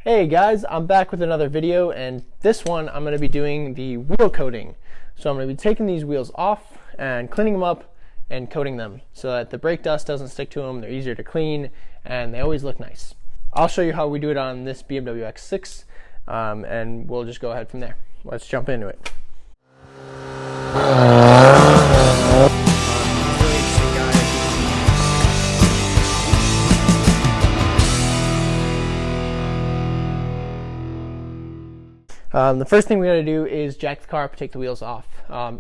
Hey guys, I'm back with another video, and this one I'm going to be doing the wheel coating. So I'm going to be taking these wheels off and cleaning them up and coating them so that the brake dust doesn't stick to them, they're easier to clean, and they always look nice. I'll show you how we do it on this BMW X6, and we'll just go ahead from there. Let's jump into it. The first thing we got to do is jack the car up and take the wheels off.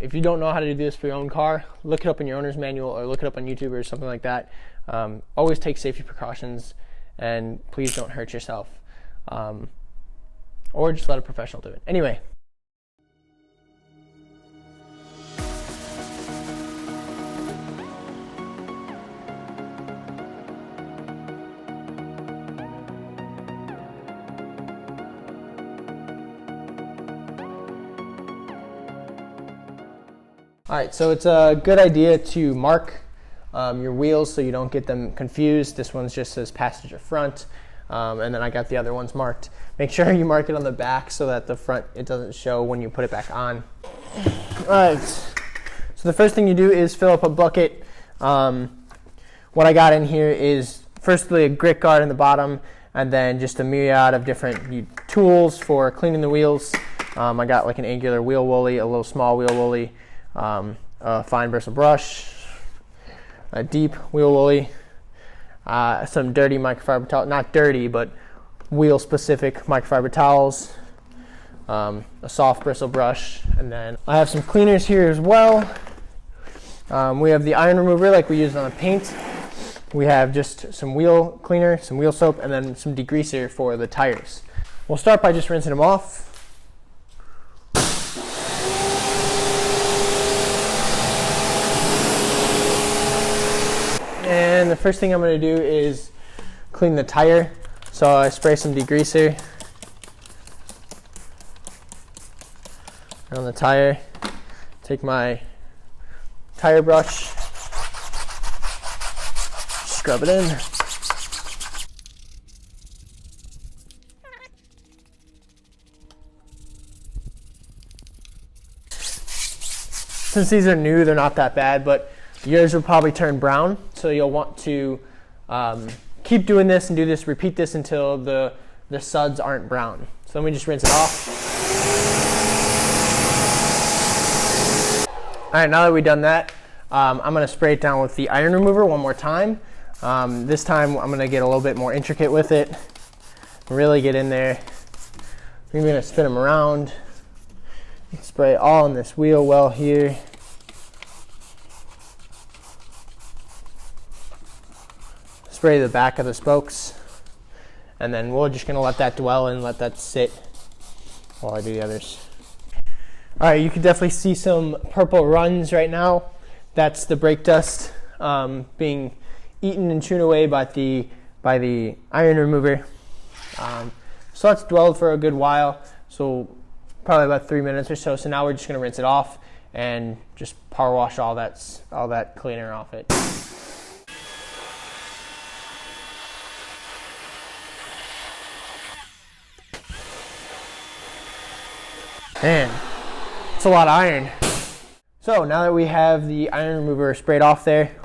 If you don't know how to do this for your own car, look it up in your owner's manual or look it up on YouTube or something like that. Always take safety precautions and please don't hurt yourself. Or just let a professional do it. Anyway. Alright, so it's a good idea to mark your wheels so you don't get them confused. This one just says passenger front, and then I got the other ones marked. Make sure you mark it on the back so that the front, it doesn't show when you put it back on. Alright, so the first thing you do is fill up a bucket. What I got in here is firstly a grit guard in the bottom, and then just a myriad of different tools for cleaning the wheels. I got like an angular wheel woolly, a little small wheel woolly, a fine bristle brush, a deep wheel woolly, some dirty microfiber towel, not dirty but wheel specific microfiber towels, a soft bristle brush, and then I have some cleaners here as well. We have the iron remover like we use on the paint. We have just some wheel cleaner, some wheel soap, and then some degreaser for the tires. We'll start by just rinsing them off. And the first thing I'm going to do is clean the tire. So I spray some degreaser on the tire. Take my tire brush, scrub it in. Since these are new, they're not that bad, but yours will probably turn brown, so you'll want to keep doing this and repeat this until the suds aren't brown. So let me just rinse it off. Alright, now that we've done that, I'm going to spray it down with the iron remover one more time. This time I'm going to get a little bit more intricate with it, really get in there. I'm going to spin them around, spray it all in this wheel well here. Spray the back of the spokes, and then we're just going to let that dwell and let that sit while I do the others. Alright, you can definitely see some purple runs right now. That's the brake dust being eaten and chewed away by the iron remover. So that's dwelled for a good while, so probably about 3 minutes or so. So now we're just going to rinse it off and just power wash all that cleaner off it. Man, it's a lot of iron. So now that we have the iron remover sprayed off there,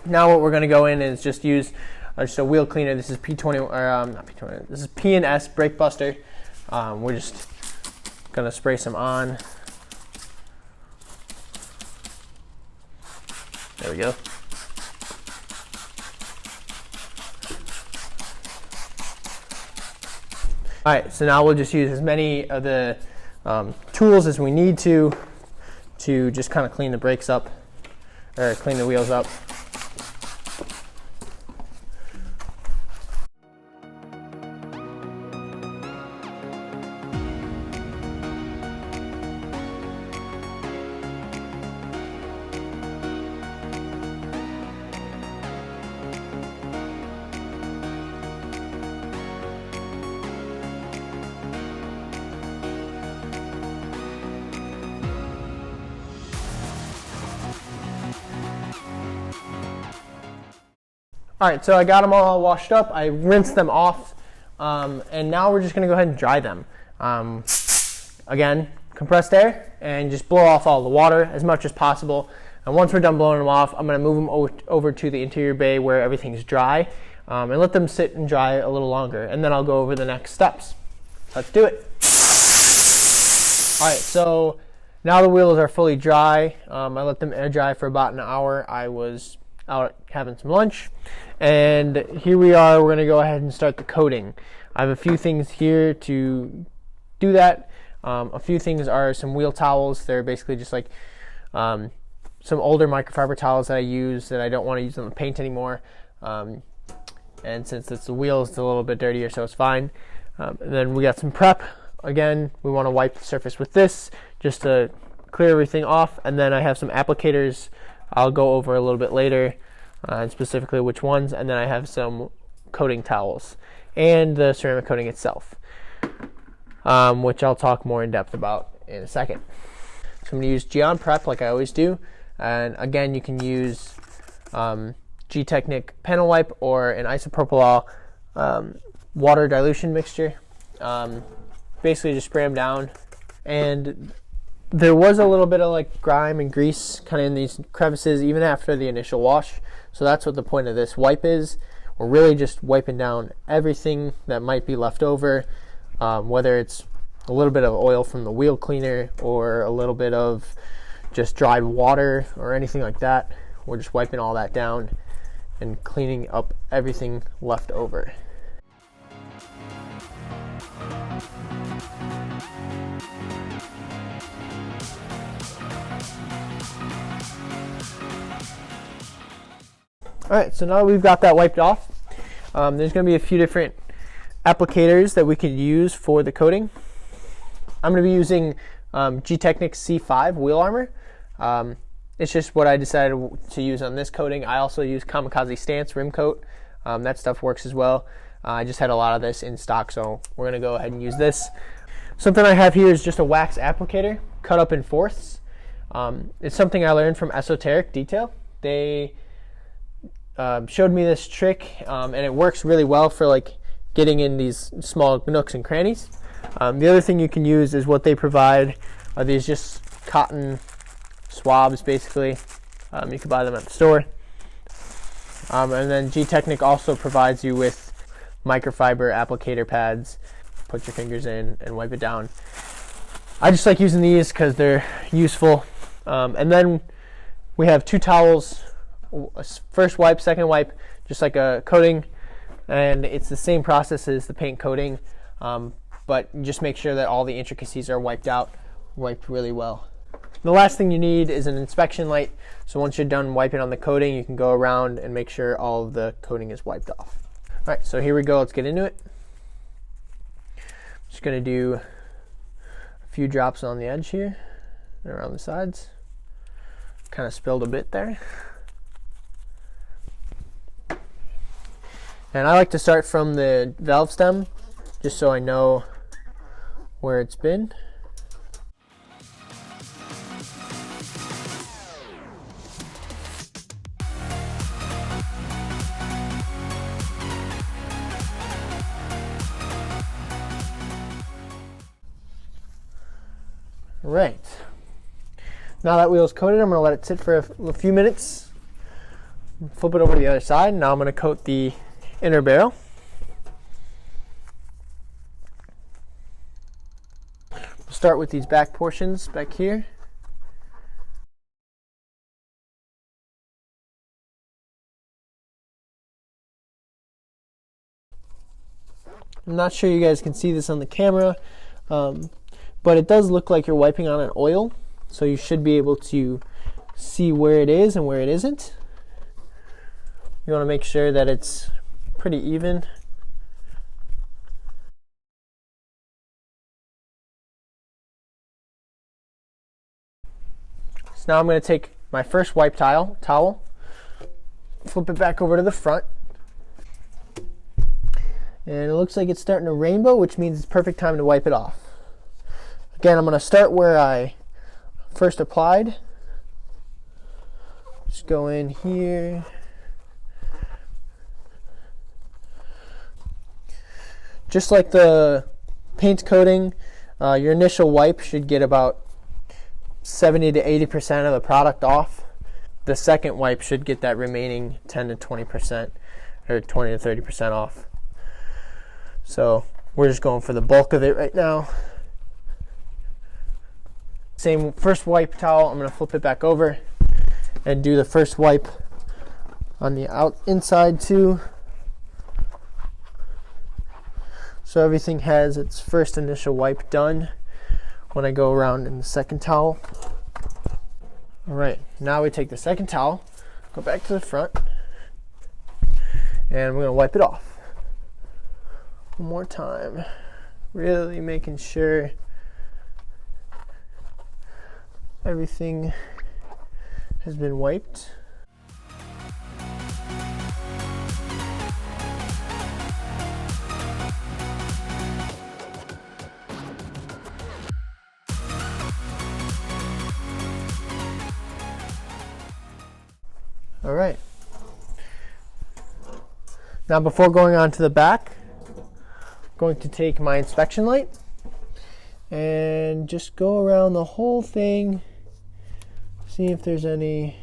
now what we're going to go in is just use just a wheel cleaner. This is P20, or not P20. This is P&S Brake Buster. We're just going to spray some on. There we go. Alright, so now we'll just use as many of the tools as we need to just kind of clean the brakes up, or clean the wheels up. Alright, so I got them all washed up. I rinsed them off And now we're just going to go ahead and dry them. Again, compressed air, and just blow off all the water as much as possible. And once we're done blowing them off, I'm going to move them over to the interior bay where everything's dry, and let them sit and dry a little longer. And then I'll go over the next steps. Let's do it. All right, so now the wheels are fully dry. I let them air dry for about an hour. I was out having some lunch, and here we are. We're going to go ahead and start the coating. I have a few things here to do that. A few things are some wheel towels. They're basically just like some older microfiber towels that I use that I don't want to use on the paint anymore. And since it's the wheel, it's a little bit dirtier, so it's fine. And then we got some prep. Again, we want to wipe the surface with this just to clear everything off. And then I have some applicators I'll go over a little bit later, and specifically which ones. And then I have some coating towels and the ceramic coating itself, which I'll talk more in depth about in a second. So I'm going to use Geon Prep like I always do. And again, you can use Gtechniq panel wipe or an isopropyl water dilution mixture. Basically just spray them down. And there was a little bit of like grime and grease kind of in these crevices even after the initial wash. So that's what the point of this wipe is. We're really just wiping down everything that might be left over, whether it's a little bit of oil from the wheel cleaner or a little bit of just dried water or anything like that. We're just wiping all that down and cleaning up everything left over. Alright, so now that we've got that wiped off, there's going to be a few different applicators that we could use for the coating. I'm going to be using Gtechniq C5 wheel armor. It's just what I decided to use on this coating. I also use Kamikaze Stance rim coat. That stuff works as well. I just had a lot of this in stock, so we're going to go ahead and use this. Something I have here is just a wax applicator cut up in fourths. It's something I learned from Esoteric Detail. They showed me this trick, and it works really well for like getting in these small nooks and crannies. The other thing you can use is what they provide are these just cotton swabs, basically. You can buy them at the store. And then Gtechniq also provides you with microfiber applicator pads. Put your fingers in and wipe it down. I just like using these because they're useful. And then we have two towels, first wipe, second wipe, just like a coating. And it's the same process as the paint coating, but just make sure that all the intricacies are wiped really well. The last thing you need is an inspection light. So once you're done wiping on the coating, you can go around and make sure all of the coating is wiped off. All right, so here we go. Let's get into it. Just going to do a few drops on the edge here and around the sides. Kind of spilled a bit there. And I like to start from the valve stem just so I know where it's been. Right. Now that wheel's coated, I'm going to let it sit for a few minutes. Flip it over to the other side. Now I'm going to coat the inner barrel. We'll start with these back portions back here. I'm not sure you guys can see this on the camera, but it does look like you're wiping on an oil, so you should be able to see where it is and where it isn't. You want to make sure that it's pretty even. So now I'm going to take my first wipe towel, flip it back over to the front, and it looks like it's starting to rainbow, which means it's perfect time to wipe it off. Again, I'm going to start where I first applied. Just go in here. just like the paint coating, your initial wipe should get about 70 to 80% of the product off. The second wipe should get that remaining 10 to 20% or 20 to 30% off. So we're just going for the bulk of it right now. Same first wipe towel, I'm going to flip it back over and do the first wipe on the inside too. So everything has its first initial wipe done when I go around in the second towel. All right, now we take the second towel, go back to the front, and we're going to wipe it off. One more time, really making sure everything has been wiped. All right. Now before going on to the back, I'm going to take my inspection light and just go around the whole thing, see if there's any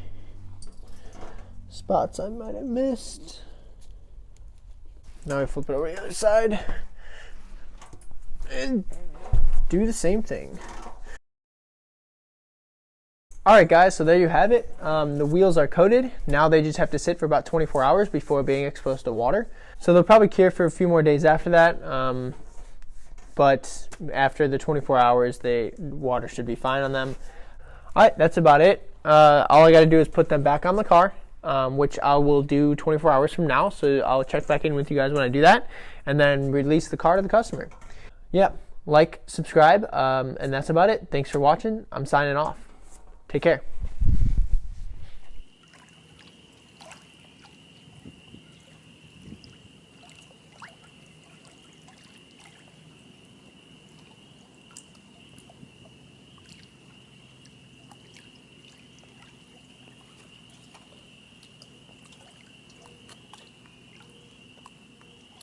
spots I might have missed. Now I flip it over to the other side and do the same thing. Alright guys, so there you have it. The wheels are coated. Now they just have to sit for about 24 hours before being exposed to water. So they'll probably cure for a few more days after that. But after the 24 hours, water should be fine on them. Alright, that's about it. All I got to do is put them back on the car, which I will do 24 hours from now. So I'll check back in with you guys when I do that, and then release the car to the customer. Yeah, like, subscribe, and that's about it. Thanks for watching. I'm signing off. Take care.